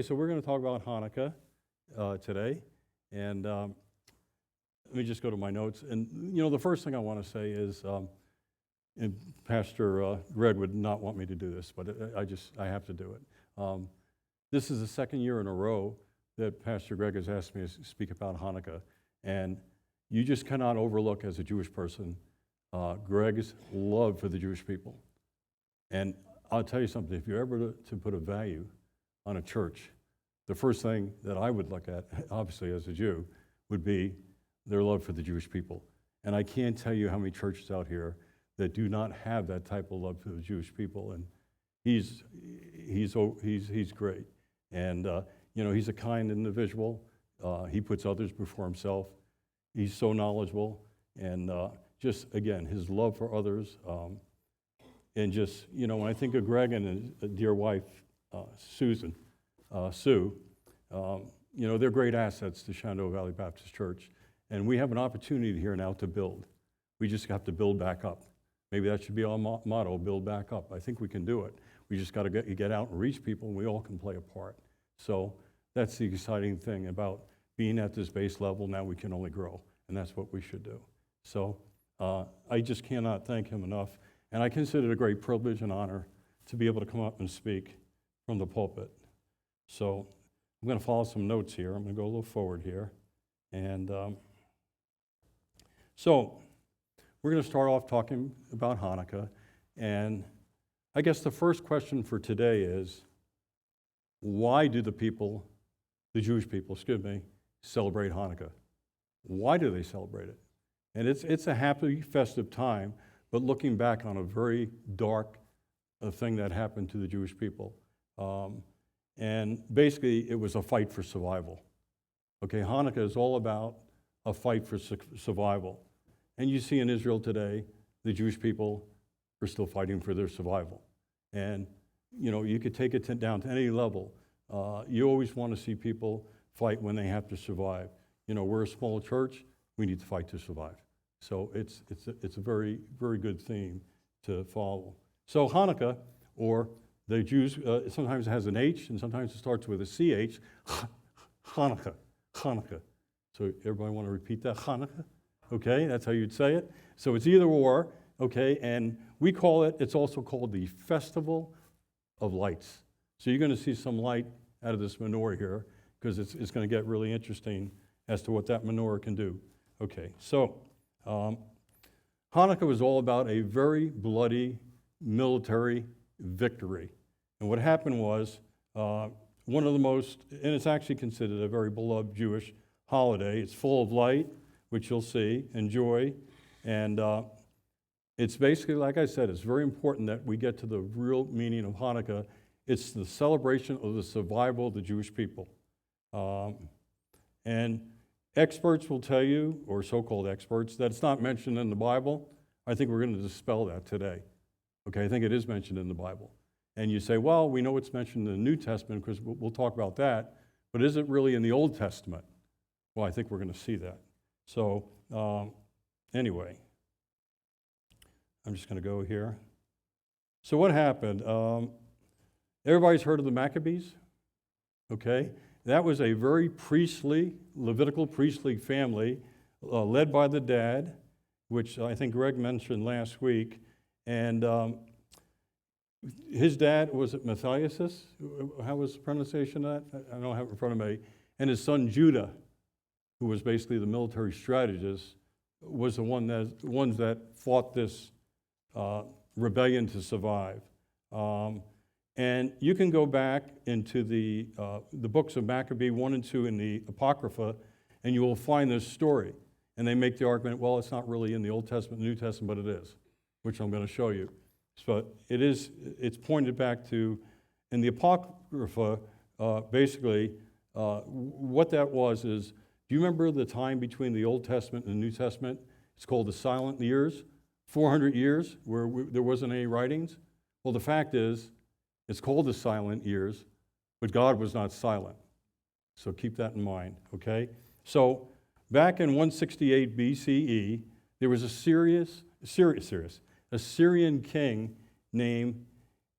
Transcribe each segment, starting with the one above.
So we're going to talk about Hanukkah today, and let me just go to my notes. And the first thing I want to say is, and Pastor Greg would not want me to do this, but I have to do it. This is the second year in a row that Pastor Greg has asked me to speak about Hanukkah, and you just cannot overlook, as a Jewish person, Greg's love for the Jewish people. And I'll tell you something, if you're ever to put a value on a church, the first thing that I would look at, obviously as a Jew, would be their love for the Jewish people. And I can't tell you how many churches out here that do not have that type of love for the Jewish people. And he's great. And he's a kind individual. He puts others before himself. He's so knowledgeable, and just again his love for others. And just when I think of Greg and his dear wife Sue, they're great assets to Shenandoah Valley Baptist Church, and we have an opportunity here now to build. We just have to build back up. Maybe that should be our motto: build back up. I think we can do it. We just got to get out and reach people, and we all can play a part. So that's the exciting thing about being at this base level. Now we can only grow, and that's what we should do. So I just cannot thank him enough, and I consider it a great privilege and honor to be able to come up and speak from the pulpit. So I'm going to follow some notes here. I'm going to go a little forward here. And so we're going to start off talking about Hanukkah. And I guess the first question for today is, why do the Jewish people, celebrate Hanukkah? Why do they celebrate it? And it's a happy, festive time, but looking back on a very dark thing that happened to the Jewish people. And basically, it was a fight for survival. Okay, Hanukkah is all about a fight for survival. And you see in Israel today, the Jewish people are still fighting for their survival. And, you could take it down to any level. You always want to see people fight when they have to survive. We're a small church. We need to fight to survive. So it's a very, very good theme to follow. So Hanukkah, or the Jews, sometimes it has an H, and sometimes it starts with a CH. Hanukkah. So everybody want to repeat that? Hanukkah? Okay, that's how you'd say it. So it's either or, okay, and we call it, it's also called the Festival of Lights. So you're going to see some light out of this menorah here, because it's going to get really interesting as to what that menorah can do. Okay, so Hanukkah was all about a very bloody military victory. And what happened was, one of the most, and it's actually considered a very beloved Jewish holiday. It's full of light, which you'll see, and joy. And it's basically, like I said, it's very important that we get to the real meaning of Hanukkah. It's the celebration of the survival of the Jewish people. And experts will tell you, or so-called experts, that it's not mentioned in the Bible. I think we're going to dispel that today. Okay, I think it is mentioned in the Bible. And you say, well, we know it's mentioned in the New Testament because we'll talk about that, but is it really in the Old Testament? Well, I think we're going to see that. So anyway, I'm just going to go here. So what happened? Everybody's heard of the Maccabees? Okay, that was a very priestly, Levitical priestly family led by the dad, which I think Greg mentioned last week. And his dad, was it Matthias? How was the pronunciation of that? I don't have it in front of me. And his son Judah, who was basically the military strategist, was the ones that fought this rebellion to survive. And you can go back into the books of Maccabee 1 and 2 in the Apocrypha, and you will find this story. And they make the argument, well, it's not really in the Old Testament, New Testament, but it is, which I'm going to show you. So it's pointed back to, in the Apocrypha, basically, what that was is, do you remember the time between the Old Testament and the New Testament? It's called the silent years, 400 years, where there wasn't any writings. Well, the fact is, it's called the silent years, but God was not silent. So keep that in mind, okay? So back in 168 BCE, there was a Syrian king named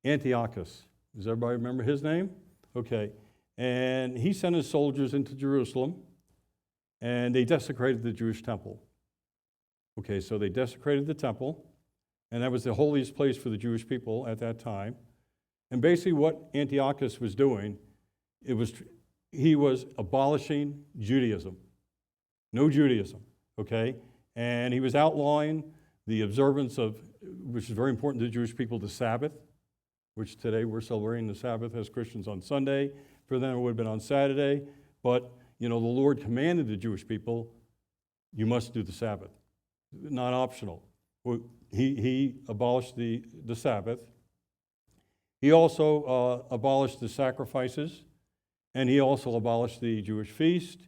Antiochus. Does everybody remember his name? Okay. and he sent his soldiers into Jerusalem, and they desecrated the Jewish temple. Okay, so they desecrated the temple, and that was the holiest place for the Jewish people at that time. And basically what Antiochus was doing, he was abolishing Judaism. No Judaism, okay? And he was outlawing the observance of, which is very important to the Jewish people, the Sabbath, which today we're celebrating the Sabbath as Christians on Sunday. For them it would have been on Saturday. But, the Lord commanded the Jewish people, you must do the Sabbath. Not optional. He abolished the Sabbath. He also abolished the sacrifices, and he also abolished the Jewish feast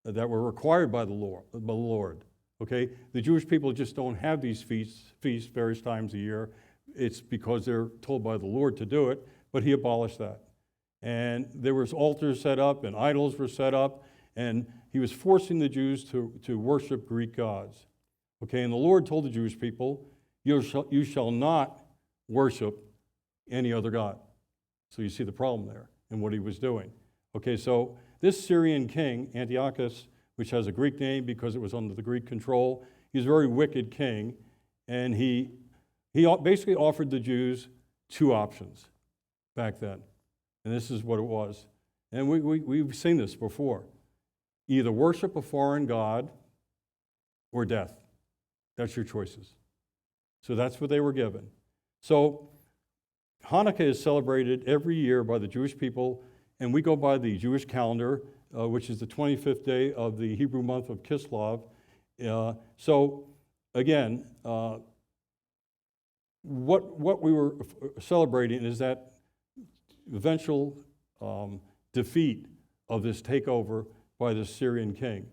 that were required by the Lord. Okay, the Jewish people just don't have these feasts various times a year. It's because they're told by the Lord to do it, but he abolished that. And there was altars set up and idols were set up, and he was forcing the Jews to worship Greek gods. Okay, and the Lord told the Jewish people, you shall not worship any other god. So you see the problem there and what he was doing. Okay, so this Syrian king, Antiochus, which has a Greek name because it was under the Greek control, he's a very wicked king, and he basically offered the Jews two options back then. And this is what it was. And we've seen this before. Either worship a foreign god or death. That's your choices. So that's what they were given. So Hanukkah is celebrated every year by the Jewish people, and we go by the Jewish calendar, which is the 25th day of the Hebrew month of Kislev. So again, what we were celebrating is that eventual defeat of this takeover by the Syrian king.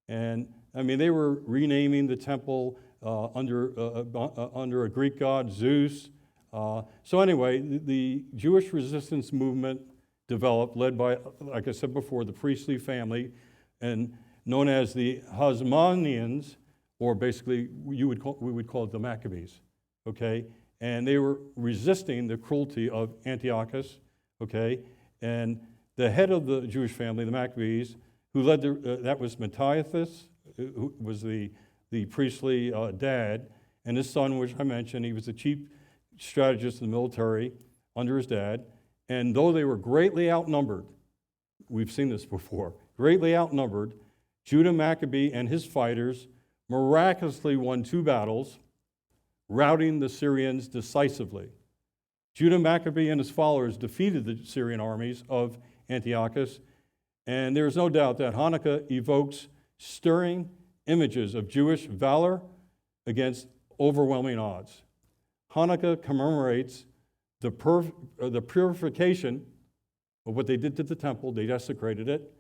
And they were renaming the temple under a Greek god, Zeus. So anyway, the Jewish resistance movement developed, led by, like I said before, the priestly family, and known as the Hasmoneans, or basically we would call it the Maccabees. Okay, and they were resisting the cruelty of Antiochus. Okay, and the head of the Jewish family, the Maccabees, who led that was Matthias, who was the priestly dad, and his son, which I mentioned, he was the chief strategist in the military under his dad. And though they were greatly outnumbered, we've seen this before, greatly outnumbered, Judah Maccabee and his fighters miraculously won 2 battles, routing the Syrians decisively. Judah Maccabee and his followers defeated the Syrian armies of Antiochus, and there's no doubt that Hanukkah evokes stirring images of Jewish valor against overwhelming odds. Hanukkah commemorates the purification of what they did to the temple, they desecrated it,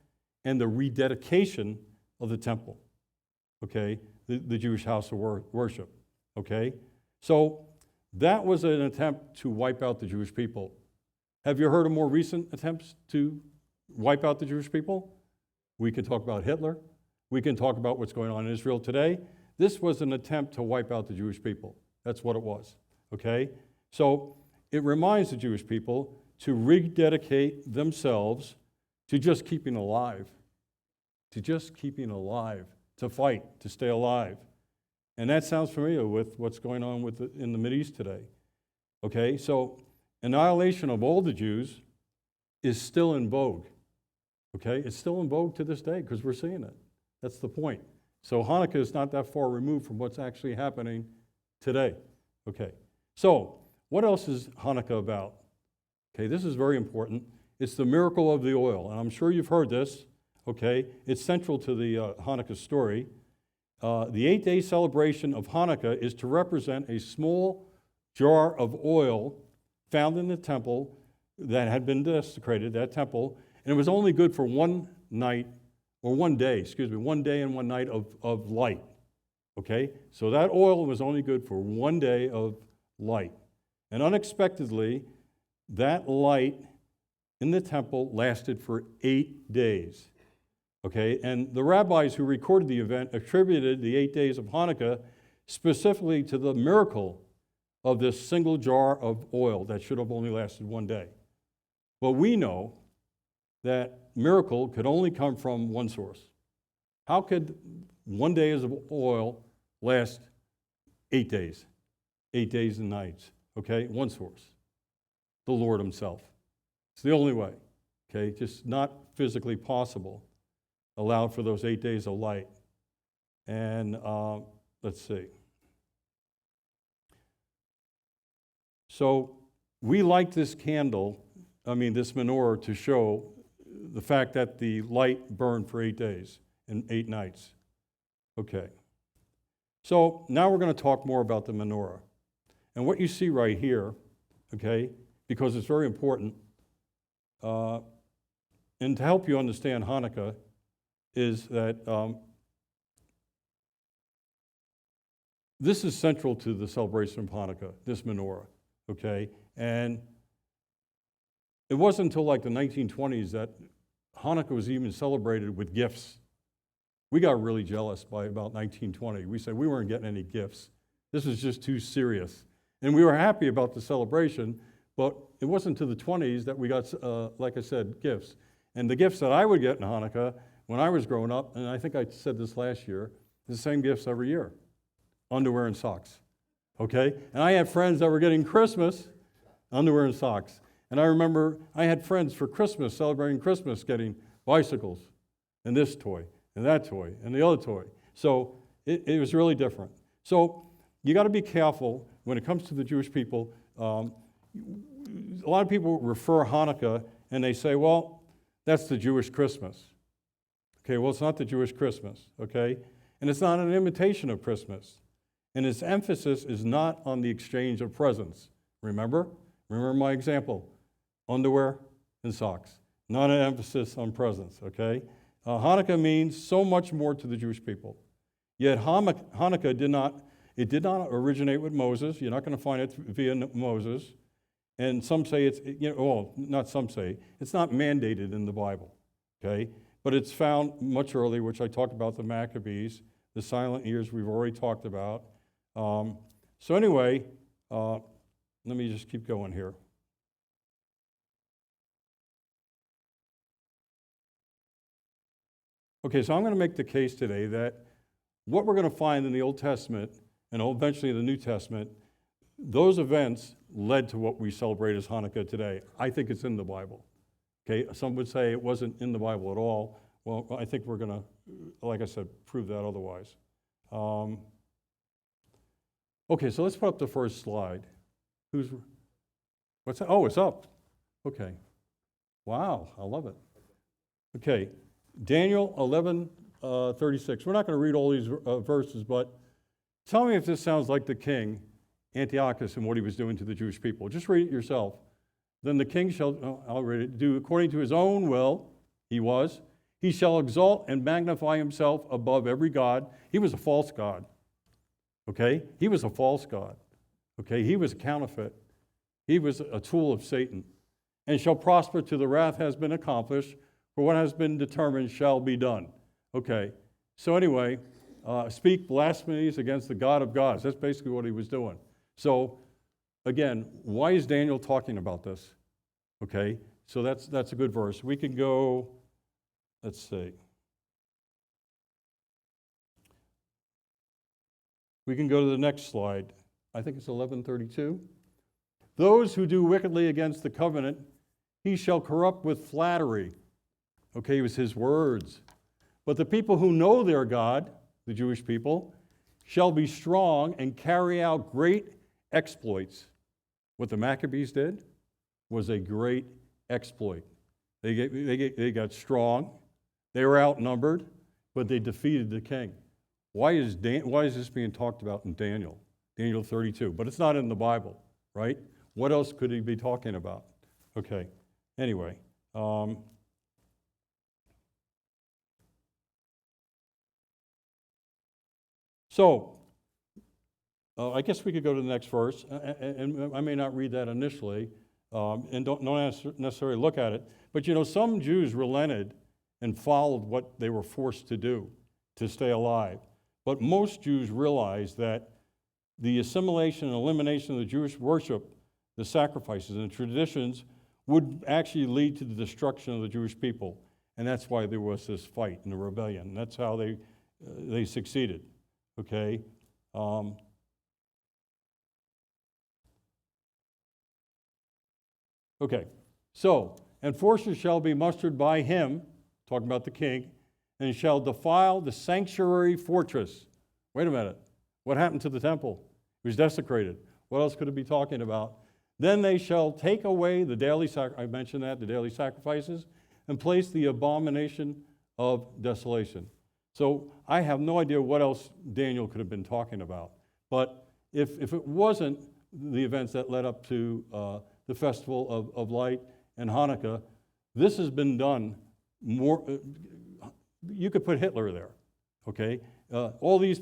and the rededication of the temple, okay, the Jewish house of worship, okay? So that was an attempt to wipe out the Jewish people. Have you heard of more recent attempts to wipe out the Jewish people? We can talk about Hitler. We can talk about what's going on in Israel today. This was an attempt to wipe out the Jewish people. That's what it was, okay? So it reminds the Jewish people to rededicate themselves to just keeping alive, to fight, to stay alive. And that sounds familiar with what's going on in the Mideast today. Okay, so annihilation of all the Jews is still in vogue. Okay, it's still in vogue to this day because we're seeing it. That's the point. So Hanukkah is not that far removed from what's actually happening today. Okay, so what else is Hanukkah about? Okay, this is very important. It's the miracle of the oil, and I'm sure you've heard this. Okay, it's central to the Hanukkah story. The 8-day celebration of Hanukkah is to represent a small jar of oil found in the temple that had been desecrated, that temple, and it was only good for one day and one night of light. Okay, so that oil was only good for one day of light. And unexpectedly, that light in the temple lasted for 8 days. Okay, and the rabbis who recorded the event attributed the 8 days of Hanukkah specifically to the miracle of this single jar of oil that should have only lasted one day. But we know that miracle could only come from one source. How could one day of oil last 8 days? 8 days and nights, okay? One source, the Lord himself. It's the only way, okay? Just not physically possible. Allowed for those 8 days of light. And let's see. So we like this this menorah, to show the fact that the light burned for 8 days and 8 nights. Okay. So now we're going to talk more about the menorah. And what you see right here, okay, because it's very important, and to help you understand Hanukkah, is that this is central to the celebration of Hanukkah, this menorah, okay? And it wasn't until like the 1920s that Hanukkah was even celebrated with gifts. We got really jealous by about 1920. We said we weren't getting any gifts. This was just too serious. And we were happy about the celebration, but it wasn't until the 20s that we got, like I said, gifts. And the gifts that I would get in Hanukkah when I was growing up, and I think I said this last year, the same gifts every year: underwear and socks, okay? And I had friends that were getting Christmas underwear and socks. And I remember I had friends for Christmas, celebrating Christmas, getting bicycles and this toy and that toy and the other toy. So it was really different. So you got to be careful when it comes to the Jewish people. A lot of people refer Hanukkah and they say, well, that's the Jewish Christmas. Okay, well, it's not the Jewish Christmas, okay? And it's not an imitation of Christmas. And its emphasis is not on the exchange of presents. Remember? Remember my example. Underwear and socks. Not an emphasis on presents, okay? Hanukkah means so much more to the Jewish people. Yet Hanukkah did not originate with Moses. You're not going to find it via Moses. And some say not some say, it's not mandated in the Bible, okay? But it's found much earlier, which I talked about, the Maccabees, the silent years we've already talked about. So anyway, let me just keep going here. Okay, so I'm going to make the case today that what we're going to find in the Old Testament and eventually the New Testament, those events led to what we celebrate as Hanukkah today. I think it's in the Bible. Okay, some would say it wasn't in the Bible at all. Well, I think we're going to, like I said, prove that otherwise. Okay, so let's put up the first slide. What's that? Oh, it's up. Okay. Wow, I love it. Okay, Daniel 11:36. We're not going to read all these verses, but tell me if this sounds like the king, Antiochus, and what he was doing to the Jewish people. Just read it yourself. Then the king shall, I'll read it, do according to his own will, he shall exalt and magnify himself above every god. He was a false god, okay? He was a false god, okay? He was a counterfeit. He was a tool of Satan. And shall prosper till the wrath has been accomplished, for what has been determined shall be done. Okay, so anyway, speak blasphemies against the God of gods. That's basically what he was doing. So, again, why is Daniel talking about this? Okay, so that's a good verse. We can go, let's see. We can go to the next slide. I think it's 11:32. Those who do wickedly against the covenant, he shall corrupt with flattery. Okay, it was his words. But the people who know their God, the Jewish people, shall be strong and carry out great exploits. What the Maccabees did was a great exploit. They got strong, they were outnumbered, but they defeated the king. Why is this being talked about in Daniel 32? But it's not in the Bible, right? What else could he be talking about? Okay, anyway. So, I guess we could go to the next verse, and I may not read that initially, and don't necessarily look at it, but some Jews relented and followed what they were forced to do to stay alive. But most Jews realized that the assimilation and elimination of the Jewish worship, the sacrifices and traditions, would actually lead to the destruction of the Jewish people. And that's why there was this fight and the rebellion. That's how they succeeded, okay? Okay, so, and forces shall be mustered by him, talking about the king, and shall defile the sanctuary fortress. Wait a minute, what happened to the temple? It was desecrated. What else could it be talking about? Then they shall take away the daily I mentioned that, the daily sacrifices, and place the abomination of desolation. So I have no idea what else Daniel could have been talking about. But if it wasn't the events that led up to the Festival of Light and Hanukkah, this has been done more, you could put Hitler there, okay? All these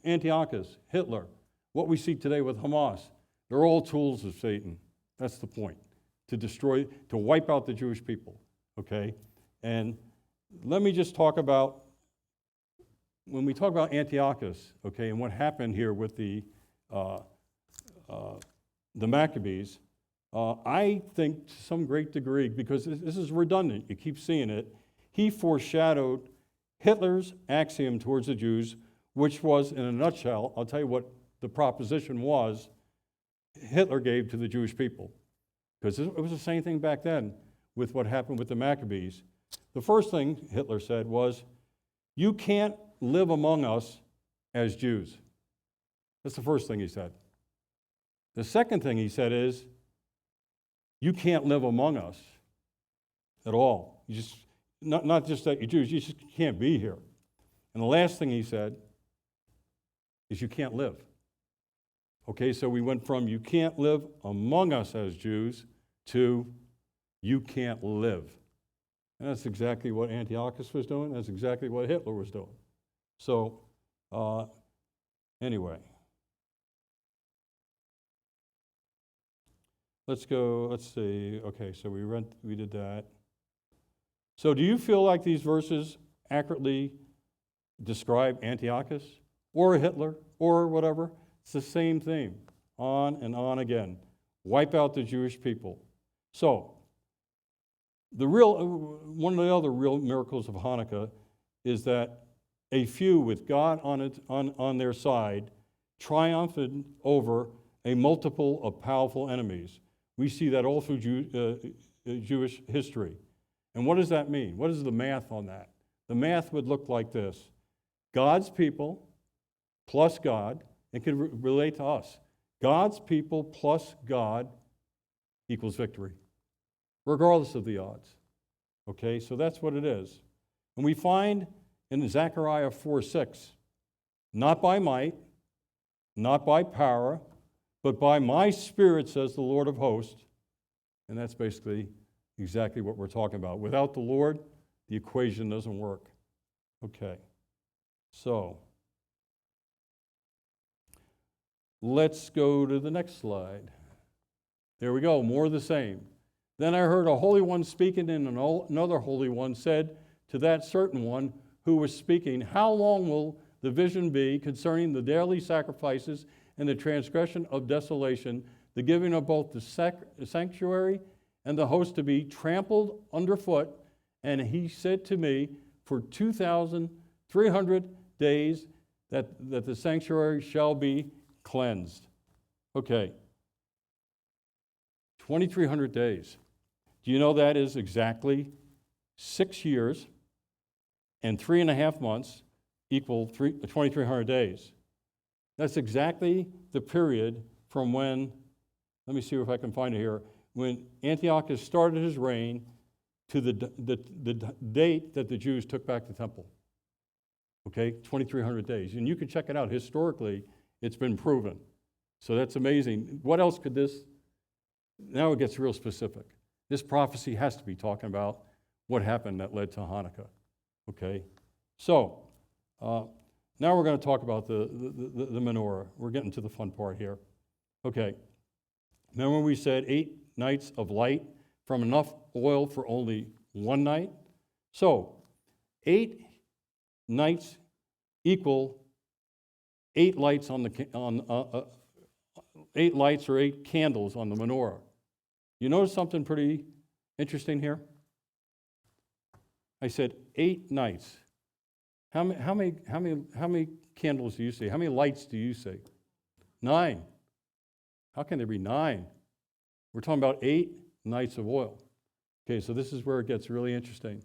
Antiochus, Hitler, what we see today with Hamas, they're all tools of Satan. That's the point, to destroy, to wipe out the Jewish people, okay? And let me just talk about, when we talk about Antiochus, okay, and what happened here with the Maccabees, I think to some great degree, because this is redundant, you keep seeing it, he foreshadowed Hitler's axiom towards the Jews, which was, in a nutshell, I'll tell you what the proposition was Hitler gave to the Jewish people. Because it was the same thing back then with what happened with the Maccabees. The first thing Hitler said was, you can't live among us as Jews. That's the first thing he said. The second thing he said is, you can't live among us at all. You just, not just that you're Jews, you just can't be here. And the last thing he said is you can't live. Okay, so we went from you can't live among us as Jews to you can't live. And that's exactly what Antiochus was doing. That's exactly what Hitler was doing. So, anyway. Let's see. Okay, so we did that. So do you feel like these verses accurately describe Antiochus or Hitler or whatever? It's the same theme, on and on again. Wipe out the Jewish people. So, one of the other real miracles of Hanukkah is that a few with God on their side triumphed over a multiple of powerful enemies. We see that all through Jewish history. And what does that mean? What is the math on that? The math would look like this. God's people plus God, it can relate to us. God's people plus God equals victory, regardless of the odds. Okay, so that's what it is. And we find in Zechariah 4:6, not by might, not by power, but by my Spirit, says the Lord of hosts. And that's basically exactly what we're talking about. Without the Lord, the equation doesn't work. Okay, so let's go to the next slide. There we go, more of the same. Then I heard a holy one speaking, and another holy one said to that certain one who was speaking, how long will the vision be concerning the daily sacrifices and the transgression of desolation, the giving of both the sanctuary and the host to be trampled underfoot? And he said to me, for 2,300 days that the sanctuary shall be cleansed. Okay, 2,300 days. Do you know that is exactly 6 years and 3.5 months equal 2,300 days? That's exactly the period from when, let me see if I can find it here, when Antiochus started his reign to the date that the Jews took back the temple. Okay, 2,300 days. And you can check it out. Historically, it's been proven. So that's amazing. What else could this, now it gets real specific. This prophecy has to be talking about what happened that led to Hanukkah. Okay, so now we're going to talk about the menorah. We're getting to the fun part here. Okay, remember we said 8 nights of light from enough oil for only 1 night? So 8 nights equal 8 lights 8 lights or 8 candles on the menorah. You notice something pretty interesting here? I said 8 nights. How many candles do you see? How many lights do you see? 9. How can there be 9? We're talking about 8 nights of oil. Okay, so this is where it gets really interesting.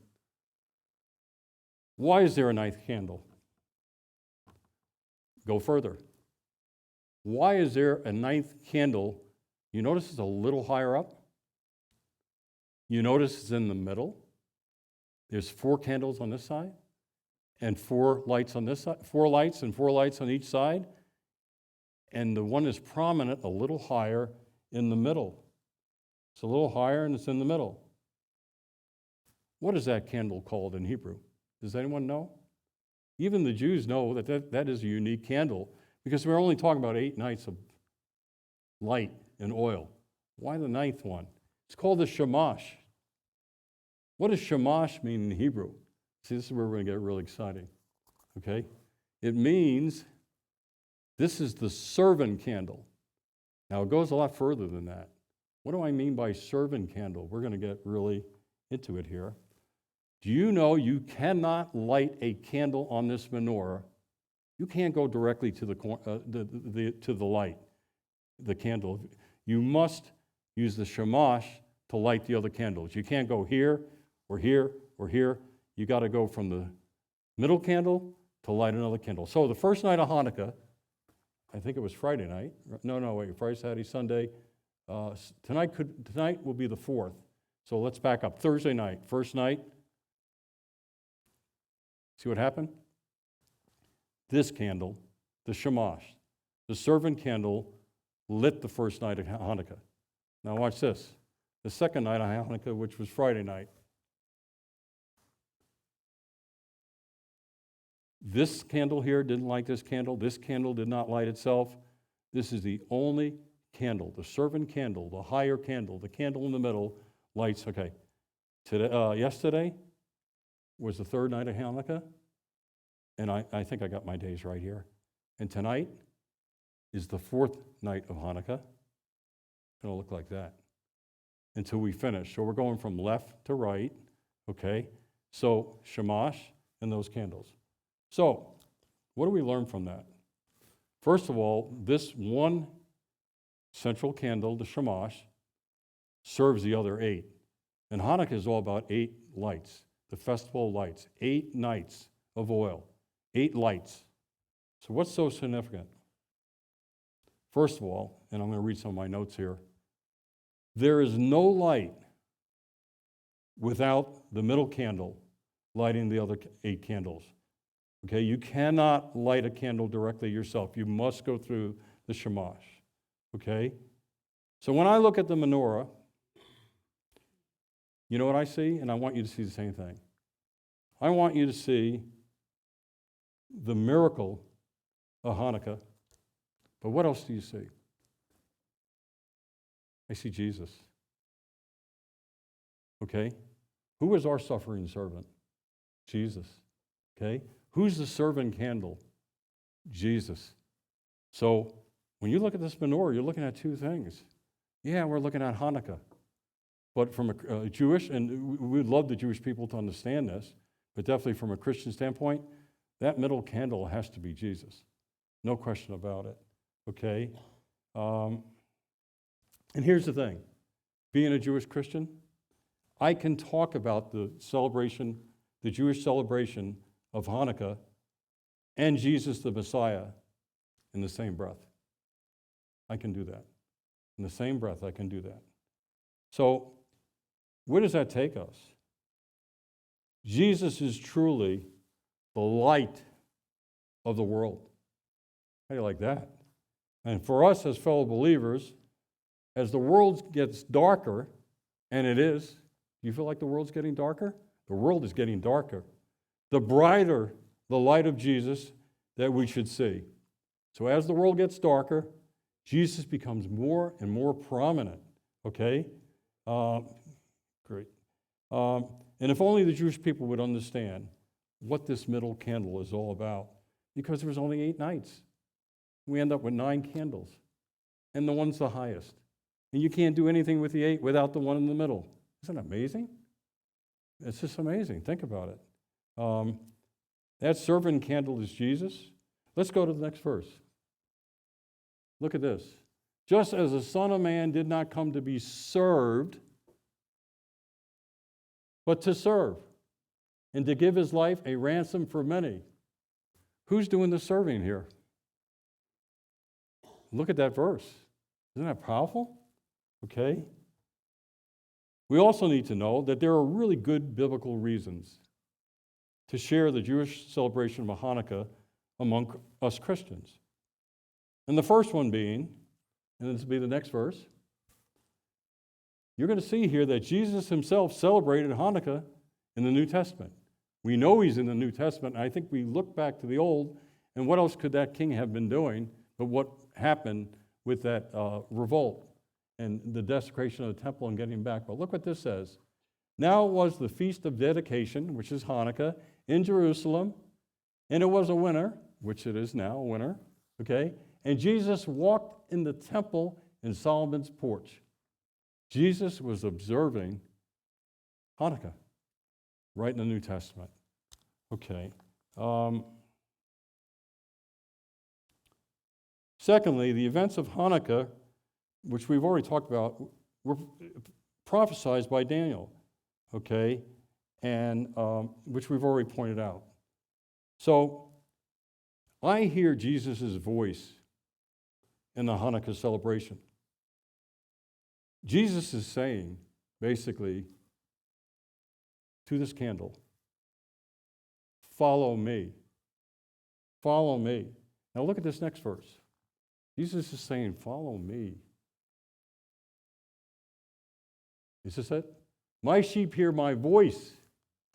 Why is there a 9th candle? Go further. Why is there a 9th candle? You notice it's a little higher up? You notice it's in the middle? There's 4 candles on this side, and 4 lights on this side, 4 lights and 4 lights on each side, and the one is prominent a little higher in the middle. It's a little higher and it's in the middle. What is that candle called in Hebrew? Does anyone know? Even the Jews know that is a unique candle, because we're only talking about 8 nights of light and oil. Why the 9th one? It's called the shamash. What does shamash mean in Hebrew? See, this is where we're going to get really exciting. Okay? It means this is the servant candle. Now, it goes a lot further than that. What do I mean by servant candle? We're going to get really into it here. Do you know you cannot light a candle on this menorah? You can't go directly to the light, the candle. You must use the shamash to light the other candles. You can't go here or here or here. You got to go from the middle candle to light another candle. So the first night of Hanukkah, I think it was Friday night. No, wait, Friday, Saturday, Sunday. Tonight will be the 4th. So let's back up. Thursday night, first night. See what happened? This candle, the shamash, the servant candle, lit the first night of Hanukkah. Now watch this. The second night of Hanukkah, which was Friday night. This candle here didn't light this candle. This candle did not light itself. This is the only candle, the servant candle, the higher candle, the candle in the middle lights. Okay. Yesterday was the 3rd night of Hanukkah, and I think I got my days right here. And tonight is the 4th night of Hanukkah. It'll look like that until we finish. So we're going from left to right, okay? So shamash and those candles. So what do we learn from that? First of all, this one central candle, the shamash, serves the other 8. And Hanukkah is all about 8 lights, the festival of lights, 8 nights of oil, 8 lights. So what's so significant? First of all, and I'm going to read some of my notes here, there is no light without the middle candle lighting the other 8 candles. Okay, you cannot light a candle directly yourself. You must go through the shamash. Okay? So when I look at the menorah, you know what I see? And I want you to see the same thing. I want you to see the miracle of Hanukkah. But what else do you see? I see Jesus. Okay? Who is our suffering servant? Jesus. Okay? Who's the servant candle? Jesus. So when you look at this menorah, you're looking at 2 things. Yeah, we're looking at Hanukkah. But from a Jewish, and we'd love the Jewish people to understand this, but definitely from a Christian standpoint, that middle candle has to be Jesus. No question about it. Okay? And here's the thing. Being a Jewish Christian, I can talk about the celebration, the Jewish celebration of Hanukkah and Jesus the Messiah in the same breath. I can do that. In the same breath, I can do that. So, where does that take us? Jesus is truly the light of the world. How do you like that? And for us as fellow believers, as the world gets darker, and it is, do you feel like the world's getting darker? The world is getting darker. The brighter the light of Jesus that we should see. So as the world gets darker, Jesus becomes more and more prominent, okay? Great. And if only the Jewish people would understand what this middle candle is all about, because there was only 8 nights. We end up with 9 candles, and the one's the highest. And you can't do anything with the 8 without the one in the middle. Isn't that amazing? It's just amazing. Think about it. That servant candle is Jesus. Let's go to the next verse. Look at this. Just as the Son of Man did not come to be served, but to serve, and to give his life a ransom for many. Who's doing the serving here? Look at that verse. Isn't that powerful? Okay. We also need to know that there are really good biblical reasons to share the Jewish celebration of Hanukkah among us Christians. And the first one being, and this will be the next verse, you're going to see here that Jesus himself celebrated Hanukkah in the New Testament. We know he's in the New Testament, and I think we look back to the Old, and what else could that king have been doing but what happened with that revolt and the desecration of the temple and getting back. But look what this says. Now it was the Feast of Dedication, which is Hanukkah, in Jerusalem, and it was a winter, which it is now, a winter, okay? And Jesus walked in the temple in Solomon's porch. Jesus was observing Hanukkah right in the New Testament. Okay. Secondly, the events of Hanukkah, which we've already talked about, were prophesied by Daniel, okay, and which we've already pointed out. So I hear Jesus' voice in the Hanukkah celebration. Jesus is saying, basically, to this candle, follow me. Follow me. Now look at this next verse. Jesus is saying, follow me. Is this it? My sheep hear my voice.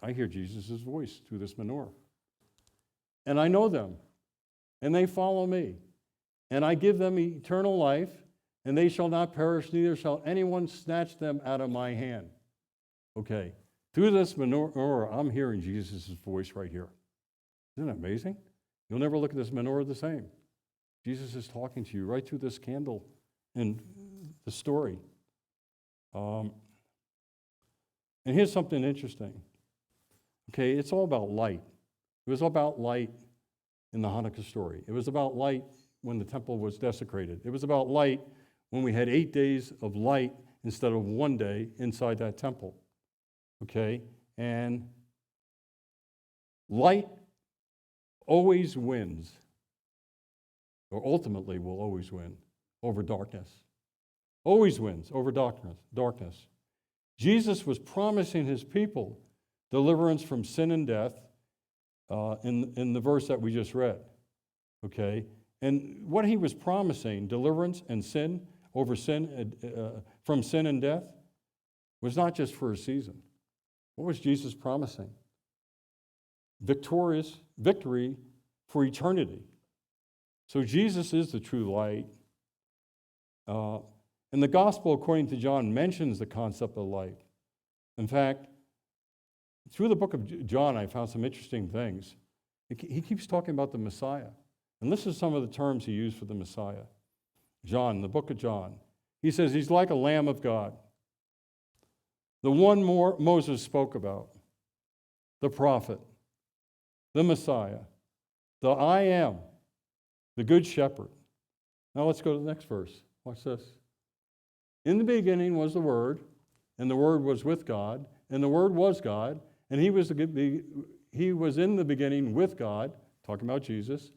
I hear Jesus' voice through this menorah. And I know them, and they follow me. And I give them eternal life, and they shall not perish, neither shall anyone snatch them out of my hand. Okay, through this menorah, I'm hearing Jesus' voice right here. Isn't that amazing? You'll never look at this menorah the same. Jesus is talking to you right through this candle in the story. And here's something interesting. Okay, it's all about light. It was all about light in the Hanukkah story. It was about light when the temple was desecrated. It was about light when we had 8 days of light instead of 1 day inside that temple. Okay, and light always wins, or ultimately will always win over darkness. Always wins over darkness. Jesus was promising his people deliverance from sin and death in the verse that we just read. Okay? And what he was promising, deliverance and sin over sin, from sin and death, was not just for a season. What was Jesus promising? Victory for eternity. So Jesus is the true light. And the gospel, according to John, mentions the concept of light. In fact, through the book of John, I found some interesting things. He keeps talking about the Messiah. And listen to some of the terms he used for the Messiah. John, the book of John. He says he's like a Lamb of God. The one Moses spoke about. The prophet. The Messiah. The I am. The good shepherd. Now let's go to the next verse. Watch this. In the beginning was the Word, and the Word was with God, and the Word was God, and he was in the beginning with God, talking about Jesus.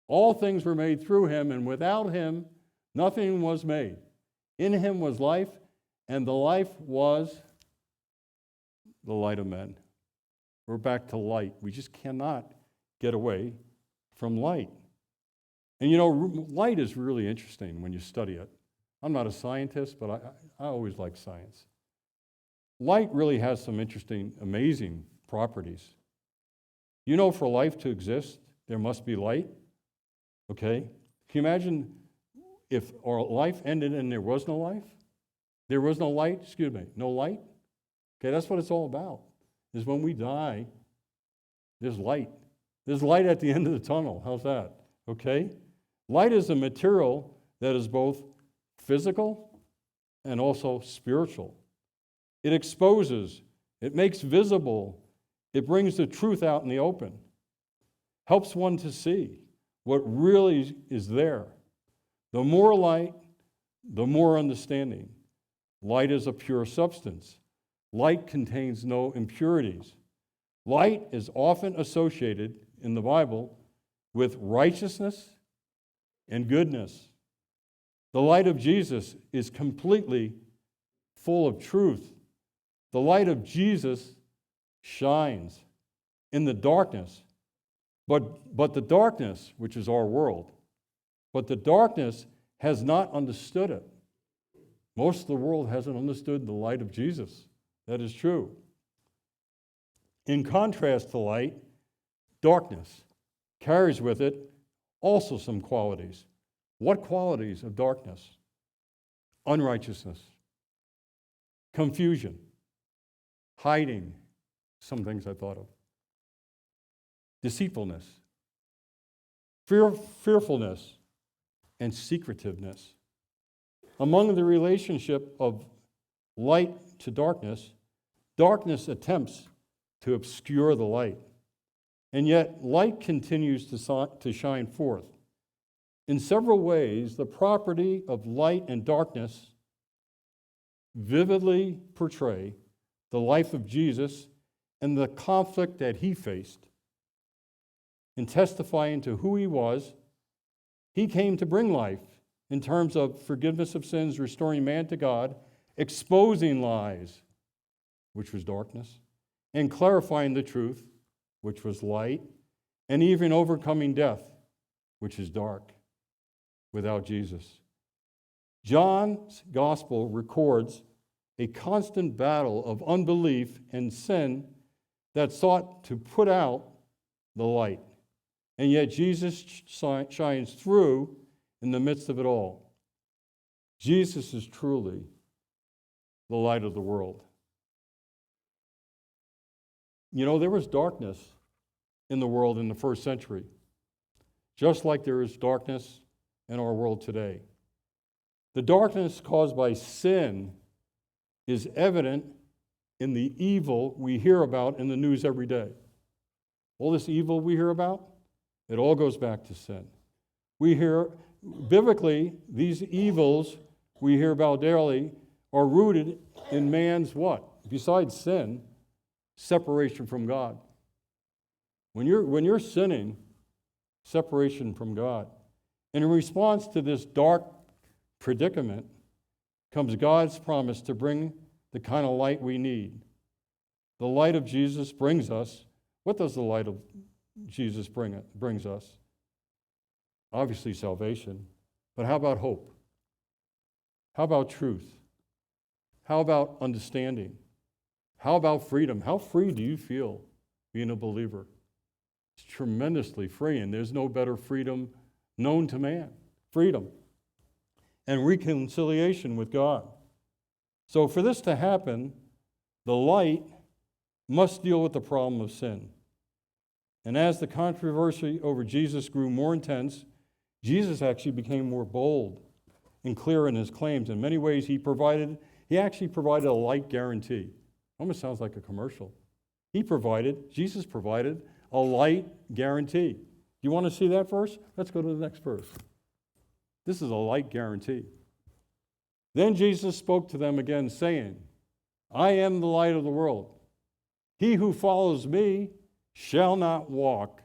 All things were made through him, and without him nothing was made. In him was life, and the life was the light of men. We're back to light. We just cannot get away from light. And you know, light is really interesting when you study it. I'm not a scientist, but I always like science. Light really has some interesting, amazing properties. You know, for life to exist, there must be light. Okay? Can you imagine if our life ended and there was no life? There was no light, no light? Okay, that's what it's all about, is when we die, there's light. There's light at the end of the tunnel. How's that? Okay? Light is a material that is both physical and also spiritual. It exposes, it makes visible, it brings the truth out in the open, helps one to see what really is there. The more light, the more understanding. Light is a pure substance. Light contains no impurities. Light is often associated in the Bible with righteousness and goodness. The light of Jesus is completely full of truth. The light of Jesus shines in the darkness. But the darkness, which is our world, but the darkness has not understood it. Most of the world hasn't understood the light of Jesus. That is true. In contrast to light, darkness carries with it also some qualities. What qualities of darkness? Unrighteousness, confusion, hiding, some things I thought of, deceitfulness, fearfulness, and secretiveness. Among the relationship of light to darkness, darkness attempts to obscure the light, and yet light continues to shine forth. In several ways, the property of light and darkness vividly portray the life of Jesus and the conflict that he faced. In testifying to who he was, he came to bring life in terms of forgiveness of sins, restoring man to God, exposing lies, which was darkness, and clarifying the truth, which was light, and even overcoming death, which is dark, without Jesus. John's gospel records a constant battle of unbelief and sin that sought to put out the light. And yet Jesus shines through in the midst of it all. Jesus is truly the light of the world. You know, there was darkness in the world in the first century, just like there is darkness in our world today. The darkness caused by sin is evident in the evil we hear about in the news every day. All this evil we hear about, it all goes back to sin. We hear, biblically, these evils we hear about daily are rooted in man's what? Besides sin, separation from God. When you're sinning, separation from God. And in response to this dark predicament comes God's promise to bring the kind of light we need. The light of Jesus brings us. What does the light of Jesus brings us? Obviously salvation. But how about hope? How about truth? How about understanding? How about freedom? How free do you feel being a believer? It's tremendously free, and there's no better freedom known to man. Freedom and reconciliation with God. So for this to happen, the light must deal with the problem of sin. And as the controversy over Jesus grew more intense, Jesus actually became more bold and clear in his claims. In many ways, he actually provided a light guarantee. Almost sounds like a commercial. Jesus provided a light guarantee. You want to see that verse? Let's go to the next verse. This is a light guarantee. Then Jesus spoke to them again, saying, I am the light of the world. He who follows me shall not walk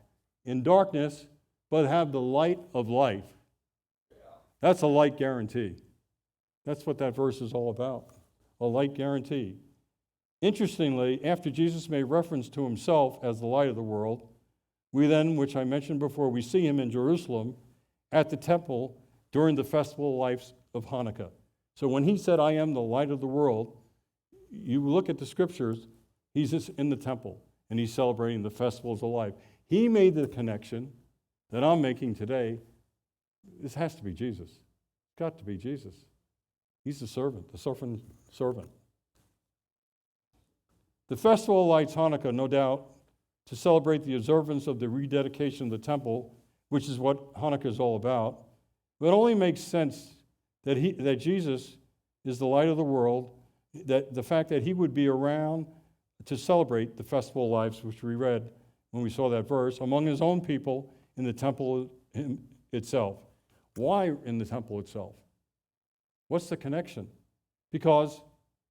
in darkness, but have the light of life. That's a light guarantee. That's what that verse is all about, a light guarantee. Interestingly, after Jesus made reference to himself as the light of the world, we then, which I mentioned before, we see him in Jerusalem at the temple during the festival lights of Hanukkah. So when he said, I am the light of the world, you look at the scriptures, he's just in the temple, and he's celebrating the festivals of life. He made the connection that I'm making today. This has to be Jesus. It's got to be Jesus. He's the servant. The festival of lights, Hanukkah, no doubt, to celebrate the observance of the rededication of the temple, which is what Hanukkah is all about, but it only makes sense that Jesus is the light of the world, that the fact that he would be around to celebrate the festival of lights, which we read when we saw that verse, among his own people in the temple itself. Why in the temple itself? What's the connection? Because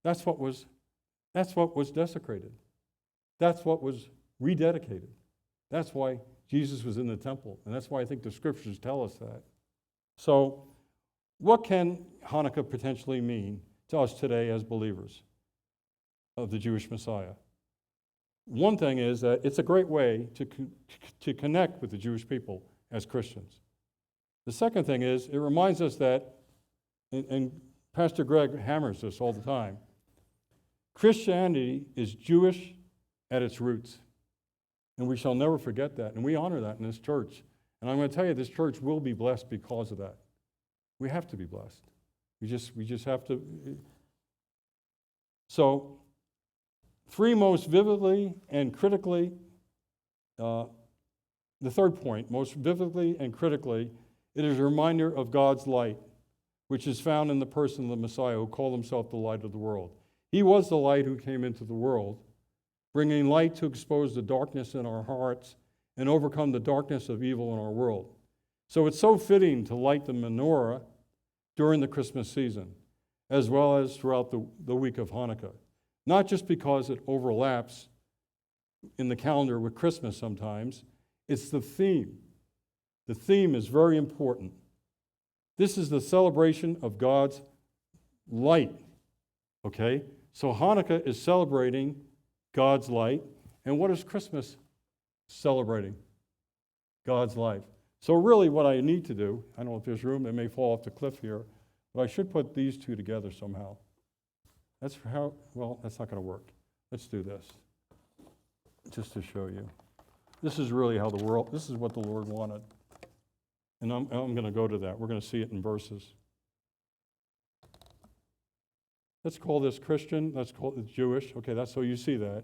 that's what was desecrated. That's what was rededicated. That's why Jesus was in the temple, and that's why I think the scriptures tell us that. So, what can Hanukkah potentially mean to us today as believers of the Jewish Messiah? One thing is that it's a great way to connect with the Jewish people as Christians. The second thing is it reminds us that, and Pastor Greg hammers this all the time, Christianity is Jewish at its roots. And we shall never forget that. And we honor that in this church. And I'm going to tell you, this church will be blessed because of that. We have to be blessed. We just have to. So, three most vividly and critically, the third point, most vividly and critically, it is a reminder of God's light, which is found in the person of the Messiah who called himself the light of the world. He was the light who came into the world, bringing light to expose the darkness in our hearts and overcome the darkness of evil in our world. So it's so fitting to light the menorah during the Christmas season, as well as throughout the week of Hanukkah. Not just because it overlaps in the calendar with Christmas sometimes, it's the theme. The theme is very important. This is the celebration of God's light, okay? So Hanukkah is celebrating God's light. And what is Christmas celebrating? God's life. So really what I need to do, I don't know if there's room, it may fall off the cliff here, but I should put these two together somehow. That's not going to work. Let's do this, just to show you. This is really how this is what the Lord wanted. And I'm going to go to that. We're going to see it in verses. Let's call this Christian. Let's call it Jewish. Okay, that's so you see that.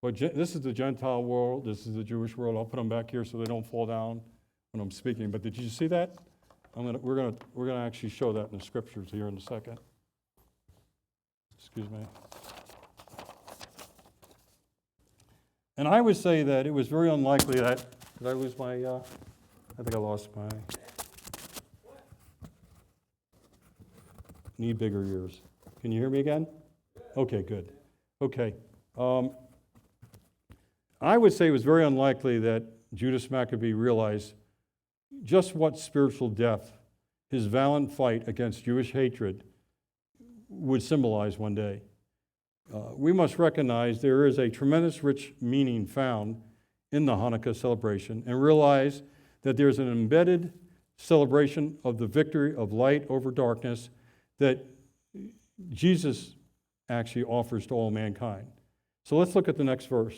But this is the Gentile world. This is the Jewish world. I'll put them back here so they don't fall down when I'm speaking. But did you see that? We're going to actually show that in the scriptures here in a second. Excuse me. And I would say that it was very unlikely that. Did I lose my? I think I lost my. Need bigger ears. Can you hear me again? Okay, good. Okay. I would say it was very unlikely that Judas Maccabee realized just what spiritual death his valiant fight against Jewish hatred would symbolize one day. We must recognize there is a tremendous rich meaning found in the Hanukkah celebration and realize that there's an embedded celebration of the victory of light over darkness that Jesus actually offers to all mankind. So let's look at the next verse.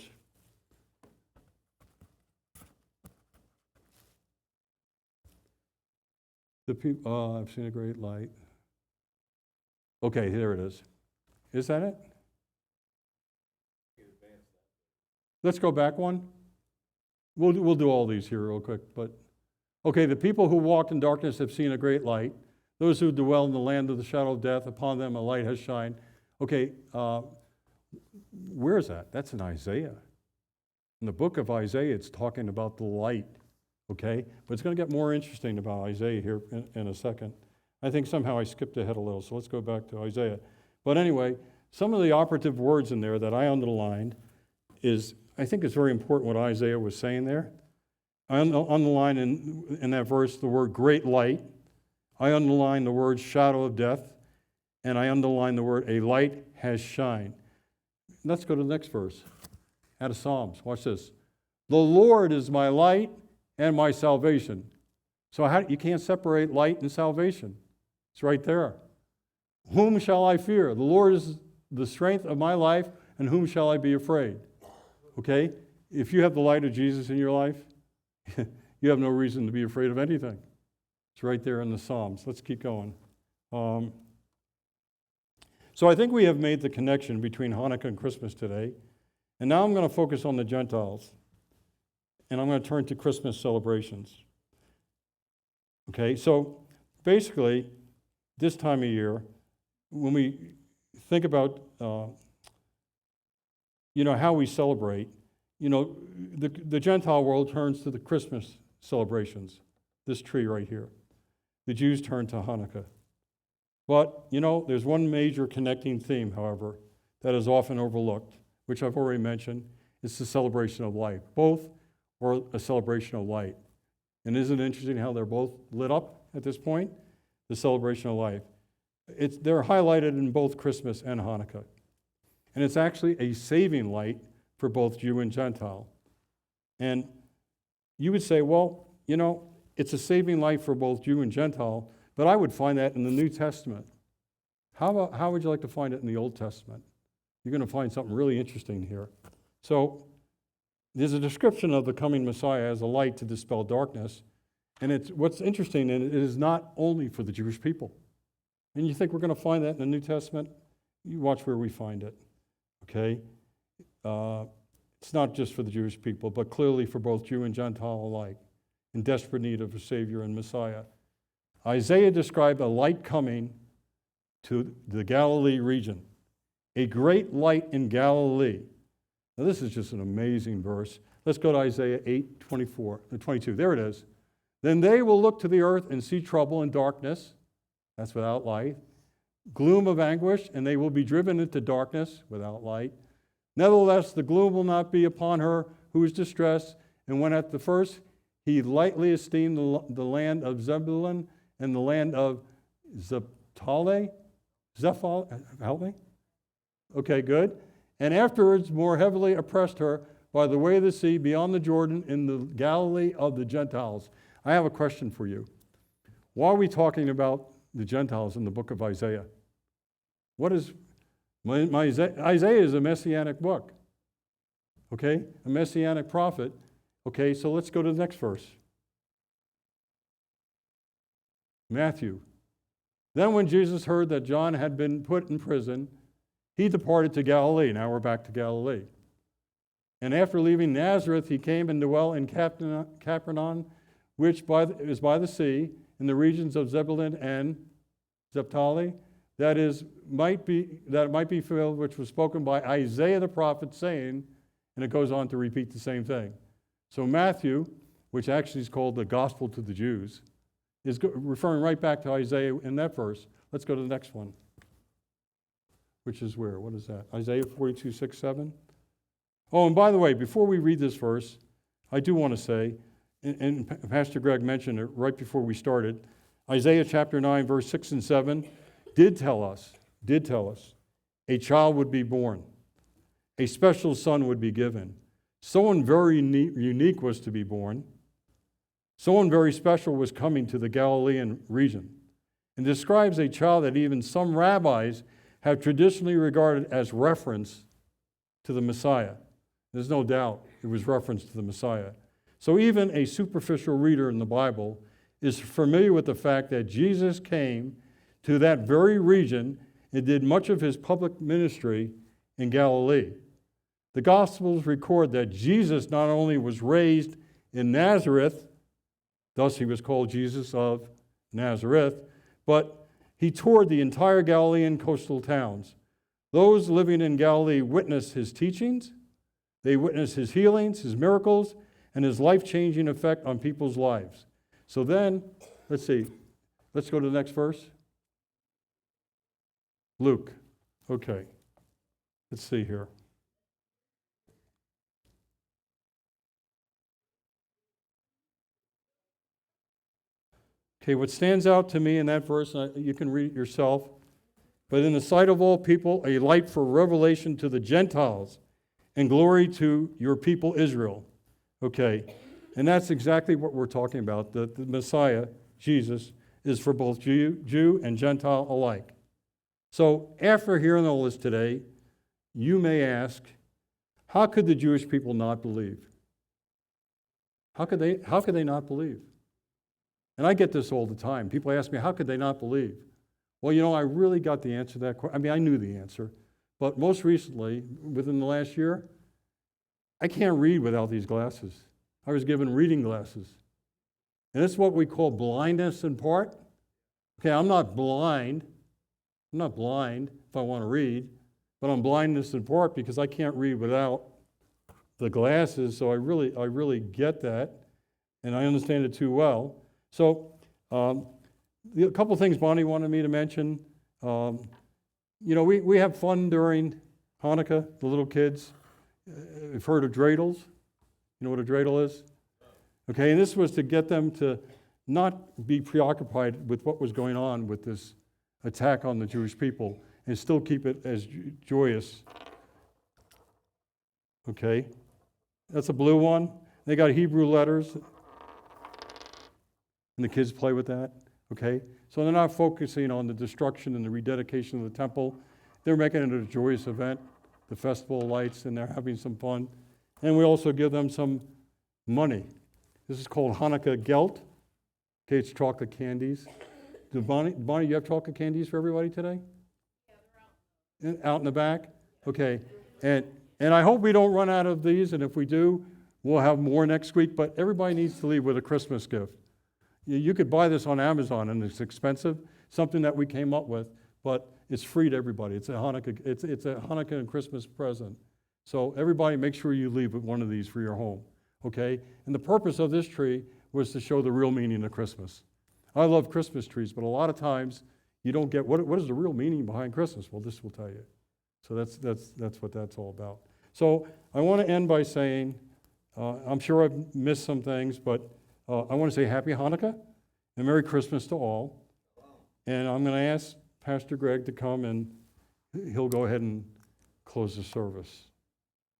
The people, I've seen a great light. Okay, there it is. Is that it? Let's go back one. We'll do all these here real quick. But okay, the people who walked in darkness have seen a great light. Those who dwell in the land of the shadow of death, upon them a light has shined. Okay, where is that? That's in Isaiah. In the book of Isaiah, it's talking about the light. Okay, but it's going to get more interesting about Isaiah here in a second. I think somehow I skipped ahead a little, so let's go back to Isaiah. But anyway, some of the operative words in there that I underlined is, I think it's very important what Isaiah was saying there. I underlined in that verse the word great light. I underlined the word shadow of death. And I underlined the word a light has shined. Let's go to the next verse out of Psalms. Watch this. The Lord is my light and my salvation. So you can't separate light and salvation. It's right there. Whom shall I fear? The Lord is the strength of my life, and whom shall I be afraid? Okay? If you have the light of Jesus in your life, you have no reason to be afraid of anything. It's right there in the Psalms. Let's keep going. So I think we have made the connection between Hanukkah and Christmas today. And now I'm going to focus on the Gentiles. And I'm going to turn to Christmas celebrations. Okay, so basically, this time of year, when we think about, how we celebrate, the Gentile world turns to the Christmas celebrations, this tree right here. The Jews turn to Hanukkah. But, there's one major connecting theme, however, that is often overlooked, which I've already mentioned. It's the celebration of life. Both are a celebration of light. And isn't it interesting how they're both lit up at this point? The celebration of life. They're highlighted in both Christmas and Hanukkah. And it's actually a saving light for both Jew and Gentile. And you would say, well, it's a saving light for both Jew and Gentile, but I would find that in the New Testament. How would you like to find it in the Old Testament? You're going to find something really interesting here. So there's a description of the coming Messiah as a light to dispel darkness. And what's interesting, and it is not only for the Jewish people. And you think we're going to find that in the New Testament? You watch where we find it, okay? It's not just for the Jewish people, but clearly for both Jew and Gentile alike, in desperate need of a Savior and Messiah. Isaiah described a light coming to the Galilee region, a great light in Galilee. Now this is just an amazing verse. Let's go to Isaiah 8:22. There it is. Then they will look to the earth and see trouble and darkness, that's without light, gloom of anguish, and they will be driven into darkness without light. Nevertheless, the gloom will not be upon her who is distressed. And when at the first he lightly esteemed the land of Zebulun and the land of Zephtali, help me? Okay, good. And afterwards more heavily oppressed her by the way of the sea beyond the Jordan in the Galilee of the Gentiles. I have a question for you. Why are we talking about the Gentiles in the book of Isaiah? Isaiah is a messianic book, okay? A messianic prophet. Okay, so let's go to the next verse. Matthew. Then when Jesus heard that John had been put in prison, he departed to Galilee. Now we're back to Galilee. And after leaving Nazareth, he came and dwelt in Capernaum, which is by the sea, in the regions of Zebulun and Zephtali, that it might be fulfilled, which was spoken by Isaiah the prophet, saying, and it goes on to repeat the same thing. So Matthew, which actually is called the Gospel to the Jews, is referring right back to Isaiah in that verse. Let's go to the next one, which is where? What is that? Isaiah 42:6-7. Oh, and by the way, before we read this verse, I do want to say, and Pastor Greg mentioned it right before we started, Isaiah chapter 9, verse 6 and 7 did tell us, a child would be born, a special son would be given. Someone very unique was to be born. Someone very special was coming to the Galilean region, and describes a child that even some rabbis have traditionally regarded as reference to the Messiah. There's no doubt it was reference to the Messiah. So even a superficial reader in the Bible is familiar with the fact that Jesus came to that very region and did much of his public ministry in Galilee. The Gospels record that Jesus not only was raised in Nazareth, thus he was called Jesus of Nazareth, but he toured the entire Galilean coastal towns. Those living in Galilee witnessed his teachings, they witnessed his healings, his miracles, and his life-changing effect on people's lives. So then, let's go to the next verse. Luke. Okay. Let's see here. Okay, what stands out to me in that verse, you can read it yourself, but in the sight of all people, a light for revelation to the Gentiles and glory to your people Israel. Okay, and that's exactly what we're talking about. The Messiah, Jesus, is for both Jew and Gentile alike. So after hearing all this today, you may ask, how could the Jewish people not believe? How could they not believe? And I get this all the time. People ask me, how could they not believe? Well, I really got the answer to that question. I mean, I knew the answer. But most recently, within the last year, I can't read without these glasses. I was given reading glasses. And it's what we call blindness in part. Okay, I'm not blind, I'm not blind if I want to read, but I'm blindness in part because I can't read without the glasses, so I really get that, and I understand it too well. So a couple things Bonnie wanted me to mention. We have fun during Hanukkah, the little kids. You've heard of dreidels? You know what a dreidel is? Okay, and this was to get them to not be preoccupied with what was going on with this attack on the Jewish people and still keep it as joyous. Okay, that's a blue one. They got Hebrew letters, and the kids play with that. Okay, so they're not focusing on the destruction and the rededication of the temple. They're making it a joyous event, the festival of lights, and they're having some fun. And we also give them some money. This is called Hanukkah Geld. Okay, it's chocolate candies. Bonnie, you have chocolate candies for everybody today? Yeah, they're out in the back? Okay, and I hope we don't run out of these, and if we do, we'll have more next week, but everybody needs to leave with a Christmas gift. You could buy this on Amazon, and it's expensive, something that we came up with, but it's free to everybody. It's a Hanukkah and Christmas present. So everybody make sure you leave with one of these for your home, okay? And the purpose of this tree was to show the real meaning of Christmas. I love Christmas trees, but a lot of times you don't get what is the real meaning behind Christmas. Well, this will tell you. So that's what that's all about. So I want to end by saying, I'm sure I've missed some things, but I want to say Happy Hanukkah and Merry Christmas to all. And I'm going to ask Pastor Greg to come, and he'll go ahead and close the service.